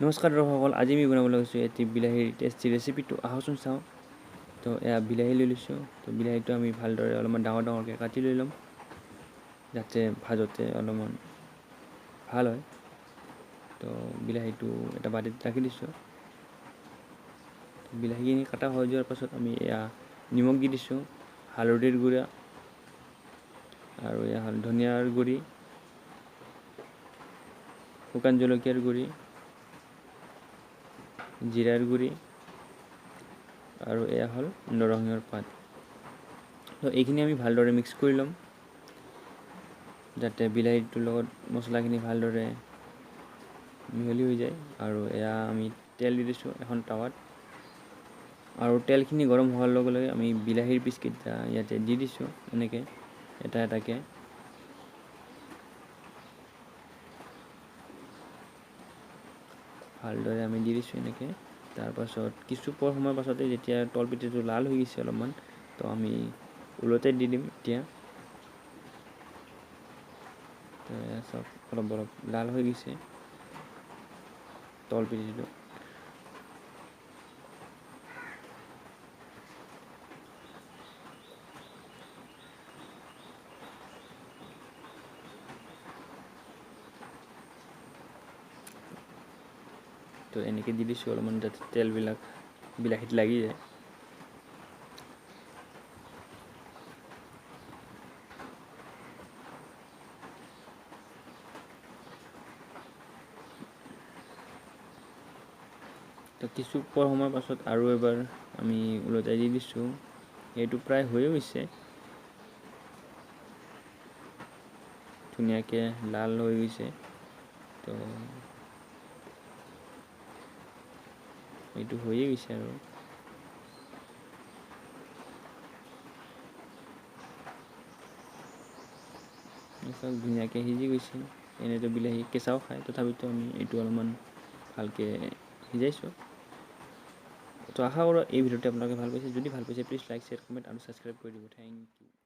নমস্কাৰ দৰ্শকসকল, আজি আমি বনাবলৈ গৈছোঁ এটি বিলাহীৰ টেষ্টি ৰেচিপিটো। আহকচোন চাওঁ। তো এয়া বিলাহী লৈ লৈছোঁ। তো বিলাহীটো আমি ভালদৰে অলপমান ডাঙৰ ডাঙৰকৈ কাটি লৈ ল'ম, যাতে ভাজতে অলপমান ভাল হয়। তো বিলাহীটো এটা বাটিত ৰাখি দিছোঁ। বিলাহীখিনি কাটা হৈ যোৱাৰ পাছত আমি এয়া নিমখ দি দিছোঁ, হালধিৰ গুড়া আৰু এয়া হ'ল ধনিয়াৰ গুড়ি, শুকান জলকীয়াৰ গুড়ি, জিৰাৰ গুড়ি আৰু এয়া হ'ল নৰসিংহৰ পাত। তো এইখিনি আমি ভালদৰে মিক্স কৰি ল'ম, যাতে বিলাহীটোৰ লগত মছলাখিনি ভালদৰে মিহলি হৈ যায়। আৰু এয়া আমি তেল দি দিছোঁ এখন টাৱাত, আৰু তেলখিনি গৰম হোৱাৰ লগে লগে আমি বিলাহীৰ পিচকেইটা ইয়াতে দি দিছোঁ, এনেকৈ এটা এটাকৈ। ভালদৰে আমি দি দিছোঁ এনেকৈ। তাৰপাছত কিছু সময়ৰ পাছতে যেতিয়া তলপিঠিটো লাল হৈ গৈছে অলপমান, তো আমি ওলটাই দি দিম এতিয়া। তো এয়া চব অলপ অলপ লাল হৈ গৈছে তলপিঠিটো। তো এনেকৈ দি দিছোঁ অলপমান, যাতে তেলবিলাক বিলাহীত লাগি যায়। তো কিছু সময়ৰ পাছত আৰু এবাৰ আমি ওলটাই দি দিছোঁ। এইটো প্ৰায় হৈয়ে গৈছে, ধুনীয়াকৈ লাল হৈ গৈছে। তো এইটো হৈয়ে গৈছে আৰু চব ধুনীয়াকৈ সিজি গৈছে। এনেতো বিলাহী কেঁচাও খায়, তথাপিতো আমি এইটো অলপমান ভালকৈ সিজাইছোঁ। তো আশা কৰোঁ এই ভিডিঅ'টো আপোনালোকে ভাল পাইছে। যদি ভাল পাইছে প্লিজ লাইক, শ্বেয়াৰ, কমেণ্ট আৰু ছাবস্ক্ৰাইব কৰি দিব। Thank U.